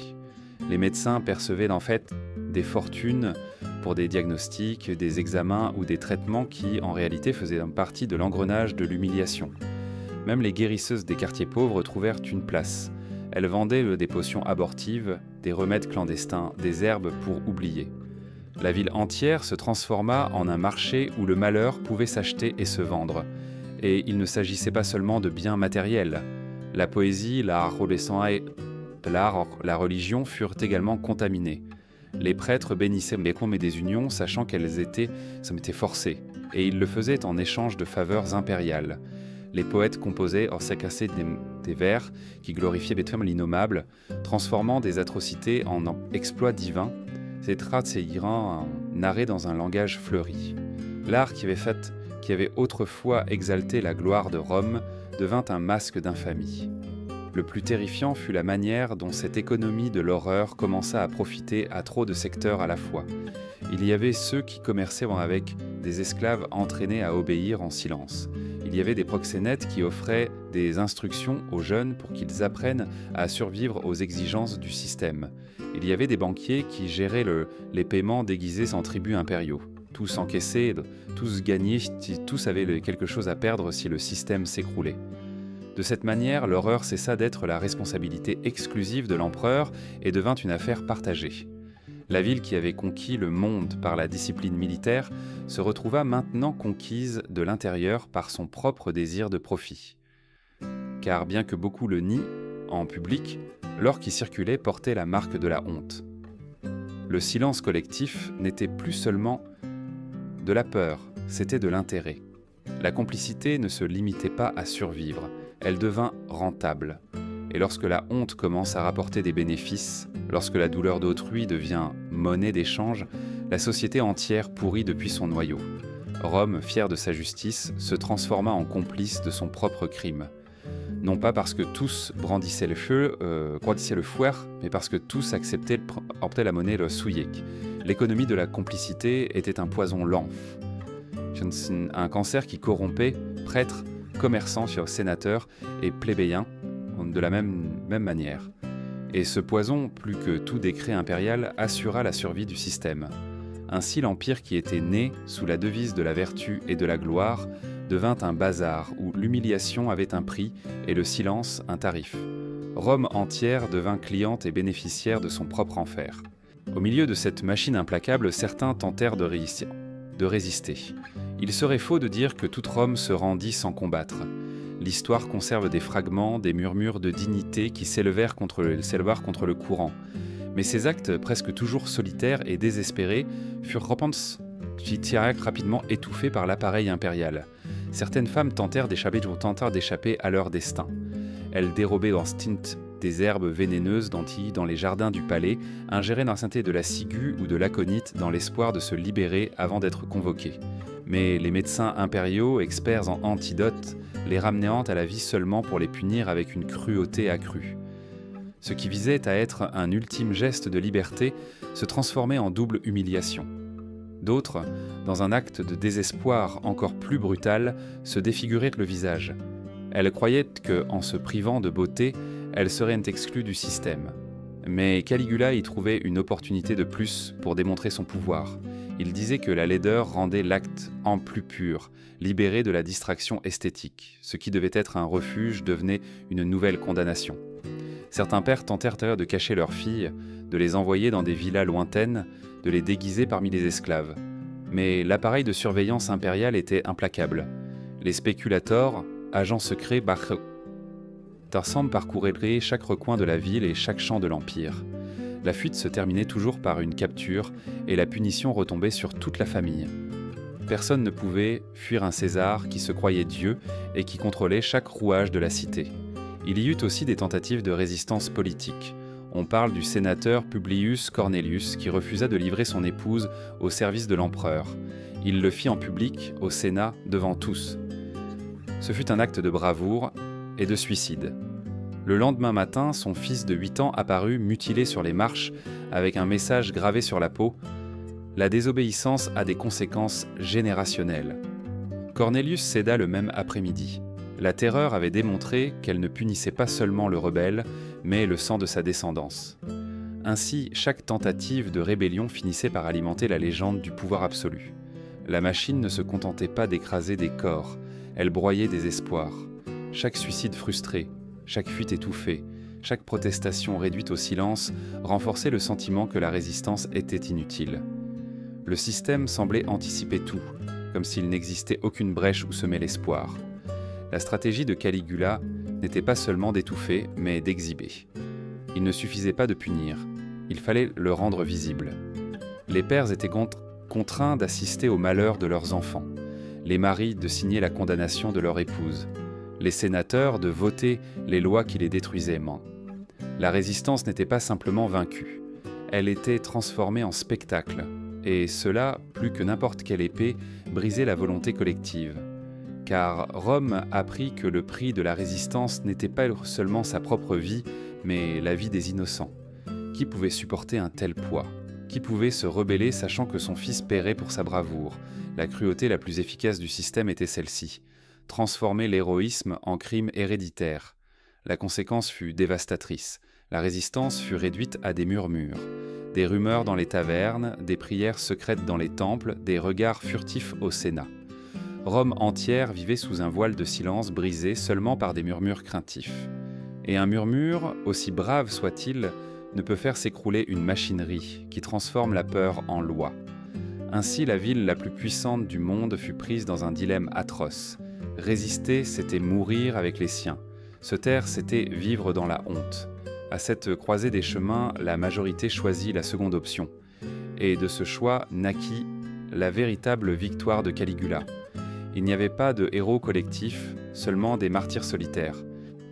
Les médecins percevaient en fait des fortunes pour des diagnostics, des examens ou des traitements qui en réalité faisaient partie de l'engrenage de l'humiliation. Même les guérisseuses des quartiers pauvres trouvèrent une place. Elles vendaient des potions abortives, des remèdes clandestins, des herbes pour oublier. La ville entière se transforma en un marché où le malheur pouvait s'acheter et se vendre. Et il ne s'agissait pas seulement de biens matériels. La poésie, l'art, la religion furent également contaminés. Les prêtres bénissaient des unions, sachant qu'elles étaient forcées, et ils le faisaient en échange de faveurs impériales. Les poètes composaient des vers qui glorifiaient l'innommable, transformant des atrocités en exploits divins, ces narrés dans un langage fleuri. L'art qui avait autrefois exalté la gloire de Rome devint un masque d'infamie. Le plus terrifiant fut la manière dont cette économie de l'horreur commença à profiter à trop de secteurs à la fois. Il y avait ceux qui commerçaient avec des esclaves entraînés à obéir en silence. Il y avait des proxénètes qui offraient des instructions aux jeunes pour qu'ils apprennent à survivre aux exigences du système. Il y avait des banquiers qui géraient les paiements déguisés en tributs impériaux. Tous encaissaient, tous gagnaient, tous avaient quelque chose à perdre si le système s'écroulait. De cette manière, l'horreur cessa d'être la responsabilité exclusive de l'empereur et devint une affaire partagée. La ville qui avait conquis le monde par la discipline militaire se retrouva maintenant conquise de l'intérieur par son propre désir de profit. Car bien que beaucoup le nient, en public, l'or qui circulait portait la marque de la honte. Le silence collectif n'était plus seulement de la peur, c'était de l'intérêt. La complicité ne se limitait pas à survivre, elle devint rentable. Et lorsque la honte commence à rapporter des bénéfices, lorsque la douleur d'autrui devient monnaie d'échange, la société entière pourrit depuis son noyau. Rome, fière de sa justice, se transforma en complice de son propre crime. Non pas parce que tous brandissaient le fouet, mais parce que tous acceptaient la monnaie le souillek. L'économie de la complicité était un poison lent, un cancer qui corrompait prêtres, commerçants, sénateurs et plébéiens de la même manière. Et ce poison, plus que tout décret impérial, assura la survie du système. Ainsi, l'empire qui était né sous la devise de la vertu et de la gloire devint un bazar où l'humiliation avait un prix et le silence un tarif. Rome entière devint cliente et bénéficiaire de son propre enfer. Au milieu de cette machine implacable, certains tentèrent de résister. Il serait faux de dire que toute Rome se rendit sans combattre. L'histoire conserve des fragments, des murmures de dignité qui s'élevèrent contre le courant. Mais ces actes, presque toujours solitaires et désespérés, furent rapidement étouffés par l'appareil impérial. Certaines femmes tentèrent d'échapper à leur destin. Elles dérobaient dans stint des herbes vénéneuses dans les jardins du palais, ingéraient l'ancienneté de la ciguë ou de l'aconite dans l'espoir de se libérer avant d'être convoquées. Mais les médecins impériaux, experts en antidotes, les ramenèrent à la vie seulement pour les punir avec une cruauté accrue. Ce qui visait à être un ultime geste de liberté se transformait en double humiliation. D'autres, dans un acte de désespoir encore plus brutal, se défiguraient le visage. Elles croyaient qu'en se privant de beauté, elles seraient exclues du système. Mais Caligula y trouvait une opportunité de plus pour démontrer son pouvoir. Il disait que la laideur rendait l'acte en plus pur, libéré de la distraction esthétique. Ce qui devait être un refuge devenait une nouvelle condamnation. Certains pères tentèrent de cacher leurs filles, de les envoyer dans des villas lointaines, de les déguiser parmi les esclaves. Mais l'appareil de surveillance impériale était implacable. Les spéculateurs, agents secrets, parcouraient chaque recoin de la ville et chaque champ de l'Empire. La fuite se terminait toujours par une capture et la punition retombait sur toute la famille. Personne ne pouvait fuir un César qui se croyait Dieu et qui contrôlait chaque rouage de la cité. Il y eut aussi des tentatives de résistance politique. On parle du sénateur Publius Cornelius qui refusa de livrer son épouse au service de l'empereur. Il le fit en public, au Sénat, devant tous. Ce fut un acte de bravoure et de suicide. Le lendemain matin, son fils de 8 ans apparut mutilé sur les marches avec un message gravé sur la peau « La désobéissance a des conséquences générationnelles ». Cornelius céda le même après-midi. La terreur avait démontré qu'elle ne punissait pas seulement le rebelle, mais le sang de sa descendance. Ainsi, chaque tentative de rébellion finissait par alimenter la légende du pouvoir absolu. La machine ne se contentait pas d'écraser des corps, elle broyait des espoirs. Chaque suicide frustré, chaque fuite étouffée, chaque protestation réduite au silence renforçait le sentiment que la résistance était inutile. Le système semblait anticiper tout, comme s'il n'existait aucune brèche où semer l'espoir. La stratégie de Caligula n'était pas seulement d'étouffer, mais d'exhiber. Il ne suffisait pas de punir, il fallait le rendre visible. Les pères étaient contraints d'assister au malheur de leurs enfants, les maris de signer la condamnation de leur épouse, les sénateurs de voter les lois qui les détruisaient. La résistance n'était pas simplement vaincue, elle était transformée en spectacle, et cela, plus que n'importe quelle épée, brisait la volonté collective. Car Rome apprit que le prix de la résistance n'était pas seulement sa propre vie, mais la vie des innocents. Qui pouvait supporter un tel poids ? Qui pouvait se rebeller sachant que son fils paierait pour sa bravoure ? La cruauté la plus efficace du système était celle-ci. Transformer l'héroïsme en crime héréditaire. La conséquence fut dévastatrice. La résistance fut réduite à des murmures. Des rumeurs dans les tavernes, des prières secrètes dans les temples, des regards furtifs au Sénat. Rome entière vivait sous un voile de silence brisé seulement par des murmures craintifs. Et un murmure, aussi brave soit-il, ne peut faire s'écrouler une machinerie qui transforme la peur en loi. Ainsi, la ville la plus puissante du monde fut prise dans un dilemme atroce. Résister, c'était mourir avec les siens. Se taire, c'était vivre dans la honte. À cette croisée des chemins, la majorité choisit la seconde option. Et de ce choix naquit la véritable victoire de Caligula. Il n'y avait pas de héros collectifs, seulement des martyrs solitaires.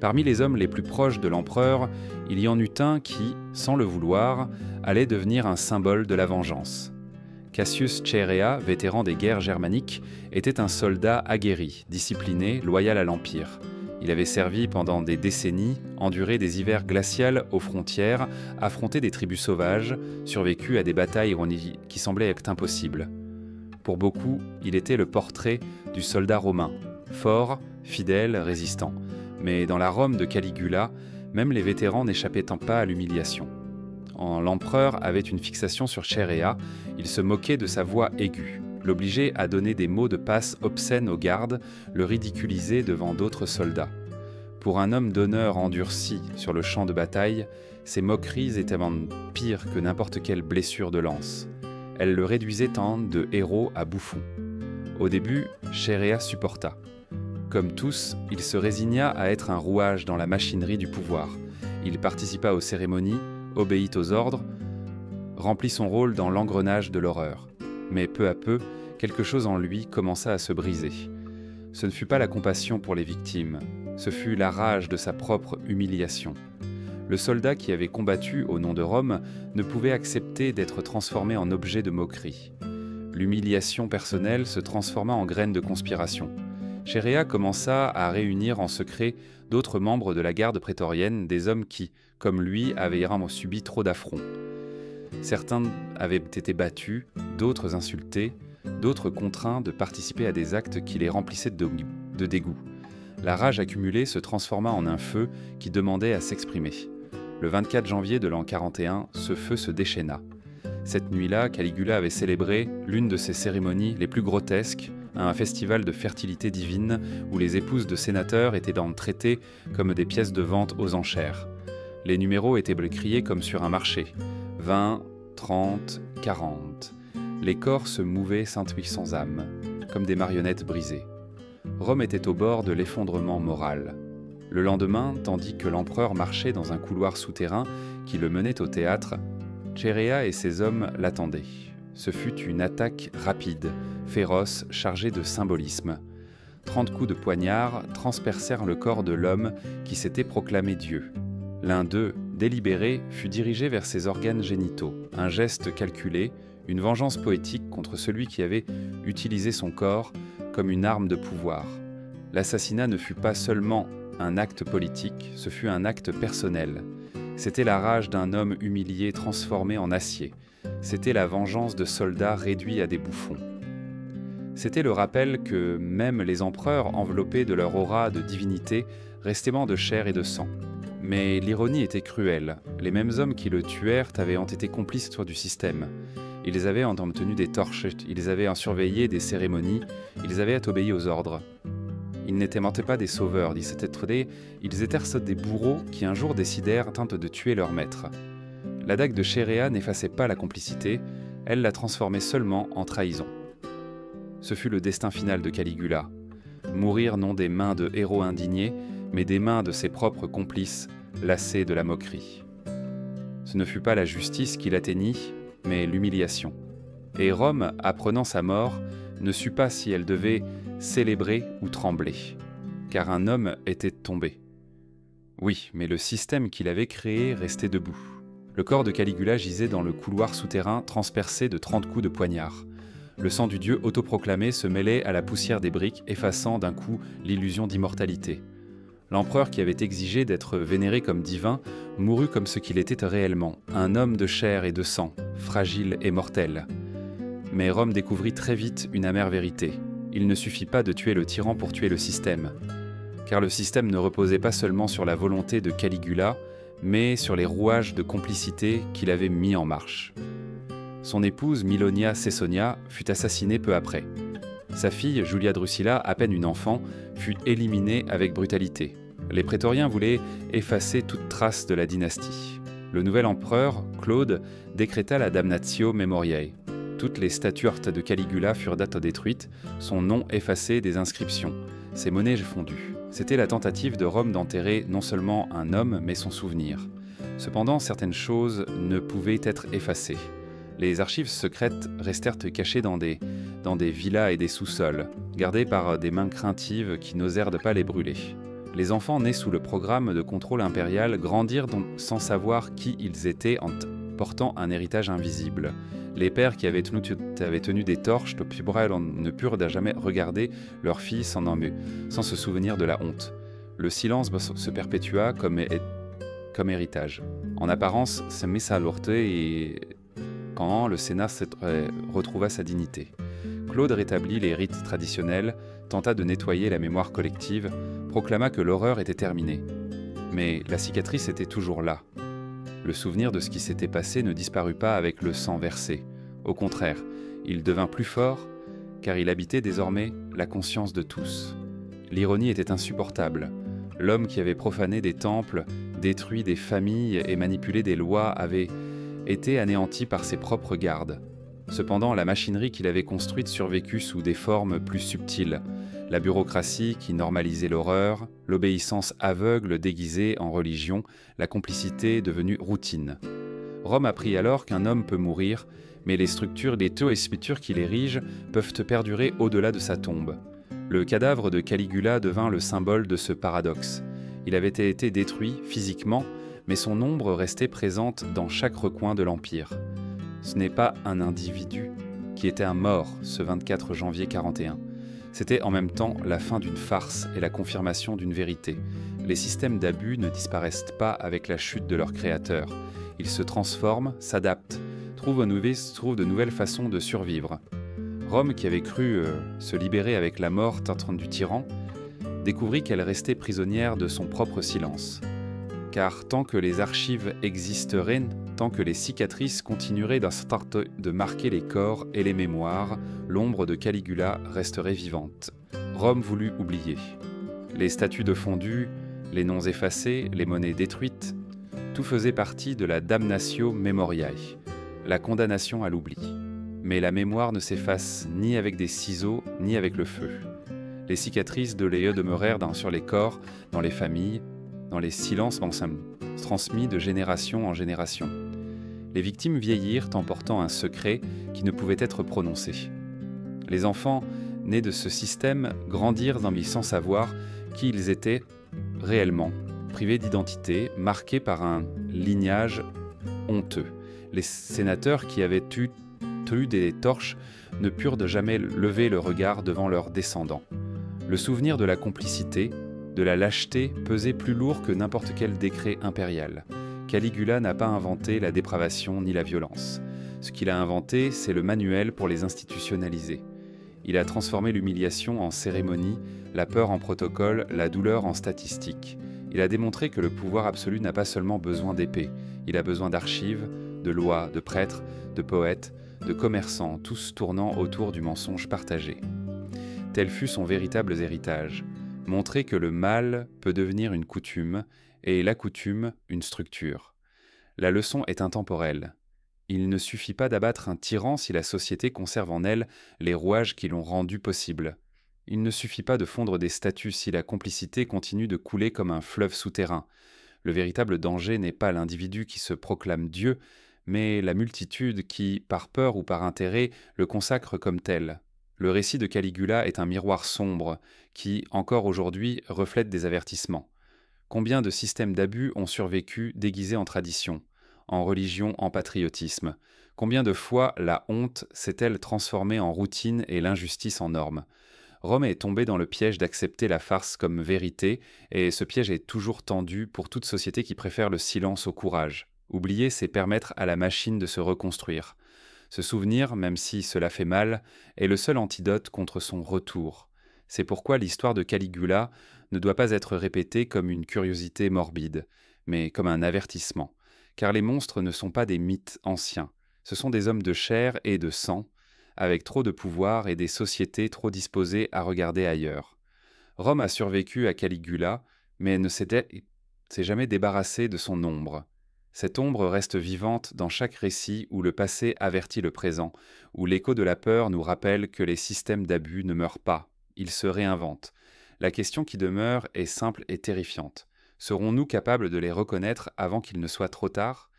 Parmi les hommes les plus proches de l'empereur, il y en eut un qui, sans le vouloir, allait devenir un symbole de la vengeance. Cassius Chaerea, vétéran des guerres germaniques, était un soldat aguerri, discipliné, loyal à l'Empire. Il avait servi pendant des décennies, enduré des hivers glacials aux frontières, affronté des tribus sauvages, survécu à des batailles qui semblaient être impossibles. Pour beaucoup, il était le portrait du soldat romain, fort, fidèle, résistant. Mais dans la Rome de Caligula, même les vétérans n'échappaient pas à l'humiliation. L'empereur avait une fixation sur Chaerea, il se moquait de sa voix aiguë. l'obligeaient à donner des mots de passe obscènes aux gardes, le ridiculisaient devant d'autres soldats. Pour un homme d'honneur endurci sur le champ de bataille, ces moqueries étaient même pires que n'importe quelle blessure de lance. Elles le réduisaient de héros à bouffon. Au début, Chéréa supporta. Comme tous, il se résigna à être un rouage dans la machinerie du pouvoir. Il participa aux cérémonies, obéit aux ordres, remplit son rôle dans l'engrenage de l'horreur. Mais peu à peu, quelque chose en lui commença à se briser. Ce ne fut pas la compassion pour les victimes, ce fut la rage de sa propre humiliation. Le soldat qui avait combattu au nom de Rome ne pouvait accepter d'être transformé en objet de moquerie. L'humiliation personnelle se transforma en graine de conspiration. Chéréa commença à réunir en secret d'autres membres de la garde prétorienne, des hommes qui, comme lui, avaient subi trop d'affronts. Certains avaient été battus, d'autres insultés, d'autres contraints de participer à des actes qui les remplissaient de dégoût. La rage accumulée se transforma en un feu qui demandait à s'exprimer. Le 24 janvier de l'an 41, ce feu se déchaîna. Cette nuit-là, Caligula avait célébré l'une de ses cérémonies les plus grotesques, un festival de fertilité divine où les épouses de sénateurs étaient traitées comme des pièces de vente aux enchères. Les numéros étaient criés comme sur un marché. 20, 30, 40. Les corps se mouvaient sans âme, comme des marionnettes brisées. Rome était au bord de l'effondrement moral. Le lendemain, tandis que l'empereur marchait dans un couloir souterrain qui le menait au théâtre, Chéréa et ses hommes l'attendaient. Ce fut une attaque rapide, féroce, chargée de symbolisme. 30 coups de poignard transpercèrent le corps de l'homme qui s'était proclamé Dieu. L'un d'eux, délibéré, fut dirigé vers ses organes génitaux, un geste calculé, une vengeance poétique contre celui qui avait utilisé son corps comme une arme de pouvoir. L'assassinat ne fut pas seulement un acte politique, ce fut un acte personnel. C'était la rage d'un homme humilié transformé en acier. C'était la vengeance de soldats réduits à des bouffons. C'était le rappel que même les empereurs, enveloppés de leur aura de divinité, restaient de chair et de sang. Mais l'ironie était cruelle. Les mêmes hommes qui le tuèrent avaient été complices du système. Ils avaient obtenu des torches, ils avaient surveillé des cérémonies, ils avaient obéi aux ordres. Ils n'étaient pas des sauveurs, ils étaient des bourreaux qui un jour décidèrent de tuer leur maître. La dague de Chéréa n'effaçait pas la complicité, elle la transformait seulement en trahison. Ce fut le destin final de Caligula. Mourir non des mains de héros indignés, mais des mains de ses propres complices, lassés de la moquerie. Ce ne fut pas la justice qui l'atteignit, mais l'humiliation. Et Rome, apprenant sa mort, ne sut pas si elle devait célébrer ou trembler, car un homme était tombé. Oui, mais le système qu'il avait créé restait debout. Le corps de Caligula gisait dans le couloir souterrain transpercé de 30 coups de poignard. Le sang du dieu autoproclamé se mêlait à la poussière des briques, effaçant d'un coup l'illusion d'immortalité. L'empereur qui avait exigé d'être vénéré comme divin mourut comme ce qu'il était réellement, un homme de chair et de sang, fragile et mortel. Mais Rome découvrit très vite une amère vérité. Il ne suffit pas de tuer le tyran pour tuer le système. Car le système ne reposait pas seulement sur la volonté de Caligula, mais sur les rouages de complicité qu'il avait mis en marche. Son épouse Milonia Cessonia fut assassinée peu après. Sa fille, Julia Drusilla, à peine une enfant, fut éliminée avec brutalité. Les prétoriens voulaient effacer toute trace de la dynastie. Le nouvel empereur, Claude, décréta la damnatio memoriae. Toutes les statues de Caligula furent détruites, son nom effacé des inscriptions, ses monnaies fondues. C'était la tentative de Rome d'enterrer non seulement un homme, mais son souvenir. Cependant, certaines choses ne pouvaient être effacées. Les archives secrètes restèrent cachées dans des villas et des sous-sols, gardées par des mains craintives qui n'osèrent pas les brûler. Les enfants nés sous le programme de contrôle impérial grandirent sans savoir qui ils étaient en portant un héritage invisible. Les pères qui avaient tenu des torches ne purent jamais regarder leurs filles sans se souvenir de la honte. Le silence se perpétua comme héritage. En apparence, se mit à et quand le Sénat retrouva sa dignité. Claude rétablit les rites traditionnels, tenta de nettoyer la mémoire collective, proclama que l'horreur était terminée. Mais la cicatrice était toujours là. Le souvenir de ce qui s'était passé ne disparut pas avec le sang versé. Au contraire, il devint plus fort car il habitait désormais la conscience de tous. L'ironie était insupportable. L'homme qui avait profané des temples, détruit des familles et manipulé des lois avait été anéanti par ses propres gardes. Cependant, la machinerie qu'il avait construite survécut sous des formes plus subtiles. La bureaucratie qui normalisait l'horreur, l'obéissance aveugle déguisée en religion, la complicité devenue routine. Rome apprit alors qu'un homme peut mourir, mais les structures, les taux et structures qui l'érigent peuvent perdurer au-delà de sa tombe. Le cadavre de Caligula devint le symbole de ce paradoxe. Il avait été détruit physiquement, mais son ombre restait présente dans chaque recoin de l'Empire. Ce n'est pas un individu qui était un mort ce 24 janvier 41. C'était en même temps la fin d'une farce et la confirmation d'une vérité. Les systèmes d'abus ne disparaissent pas avec la chute de leur créateur. Ils se transforment, s'adaptent, trouvent de nouvelles façons de survivre. Rome, qui avait cru se libérer avec la mort tentante du tyran, découvrit qu'elle restait prisonnière de son propre silence. Car tant que les archives existeraient, tant que les cicatrices continueraient de marquer les corps et les mémoires, l'ombre de Caligula resterait vivante. Rome voulut oublier. Les statues de fondu, les noms effacés, les monnaies détruites, tout faisait partie de la damnatio memoriae, la condamnation à l'oubli. Mais la mémoire ne s'efface ni avec des ciseaux, ni avec le feu. Les cicatrices de l'EE demeurèrent sur les corps, dans les familles, dans les silences transmis de génération en génération. Les victimes vieillirent en portant un secret qui ne pouvait être prononcé. Les enfants, nés de ce système, grandirent sans savoir qui ils étaient réellement, privés d'identité, marqués par un lignage honteux. Les sénateurs qui avaient eu des torches ne purent de jamais lever le regard devant leurs descendants. Le souvenir de la complicité, de la lâcheté pesait plus lourd que n'importe quel décret impérial. Caligula n'a pas inventé la dépravation ni la violence. Ce qu'il a inventé, c'est le manuel pour les institutionnaliser. Il a transformé l'humiliation en cérémonie, la peur en protocole, la douleur en statistique. Il a démontré que le pouvoir absolu n'a pas seulement besoin d'épée, il a besoin d'archives, de lois, de prêtres, de poètes, de commerçants, tous tournant autour du mensonge partagé. Tel fut son véritable héritage, montrer que le mal peut devenir une coutume, et la coutume une structure. La leçon est intemporelle. Il ne suffit pas d'abattre un tyran si la société conserve en elle les rouages qui l'ont rendu possible. Il ne suffit pas de fondre des statues si la complicité continue de couler comme un fleuve souterrain. Le véritable danger n'est pas l'individu qui se proclame Dieu, mais la multitude qui, par peur ou par intérêt, le consacre comme tel. Le récit de Caligula est un miroir sombre qui, encore aujourd'hui, reflète des avertissements. Combien de systèmes d'abus ont survécu déguisés en tradition, en religion, en patriotisme? Combien de fois la honte s'est-elle transformée en routine et l'injustice en norme? Rome est tombée dans le piège d'accepter la farce comme vérité, et ce piège est toujours tendu pour toute société qui préfère le silence au courage. Oublier, c'est permettre à la machine de se reconstruire. Se souvenir, même si cela fait mal, est le seul antidote contre son retour. C'est pourquoi l'histoire de Caligula ne doit pas être répétée comme une curiosité morbide, mais comme un avertissement. Car les monstres ne sont pas des mythes anciens, ce sont des hommes de chair et de sang, avec trop de pouvoir et des sociétés trop disposées à regarder ailleurs. Rome a survécu à Caligula, mais ne s'est jamais débarrassée de son ombre. Cette ombre reste vivante dans chaque récit où le passé avertit le présent, où l'écho de la peur nous rappelle que les systèmes d'abus ne meurent pas, ils se réinventent. La question qui demeure est simple et terrifiante. Serons-nous capables de les reconnaître avant qu'il ne soit trop tard ?